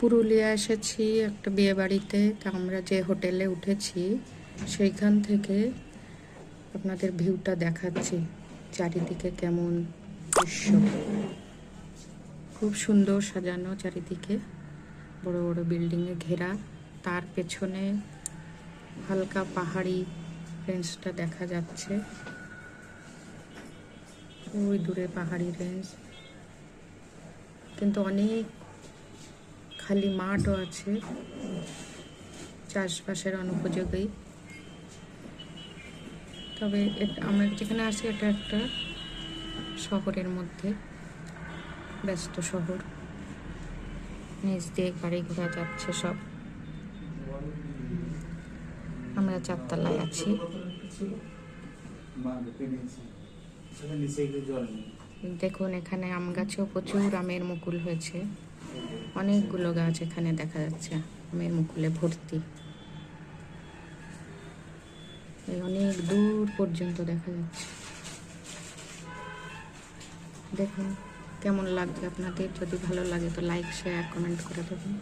পুরুলিয়া এসেছি একটা বিয়ে বাড়িতে। তা আমরা যে হোটেলে উঠেছি সেইখান থেকে আপনাদের ভিউটা দেখাচ্ছি, চারিদিকে কেমন দৃশ্য। খুব সুন্দর সাজানো, চারিদিকে বড় বড় বিল্ডিংয়ে ঘেরা। তার পেছনে হালকা পাহাড়ি রেঞ্জটা দেখা যাচ্ছে, ওই দূরে পাহাড়ি রেঞ্জ, কিন্তু অনেক খালি মাঠও আছে, চাষবাসের অনুপযোগী। তবে আমরা যেখানে আছি এটা একটা শহরের মধ্যে, ব্যস্ত শহর, নিচ দিয়ে গাড়ি ঘোড়া যাচ্ছে সব। আমরা 4 তলায় আছি। দেখুন এখানে আম গাছেও প্রচুর আমের মুকুল হয়েছে, অনেকগুলো গাছ এখানে দেখা যাচ্ছে আমের মুকুলে ভর্তি, অনেক দূর পর্যন্ত দেখা যাচ্ছে। দেখুন কেমন লাগছে আপনাদের, যদি ভালো লাগে তো লাইক শেয়ার কমেন্ট করে দেবেন।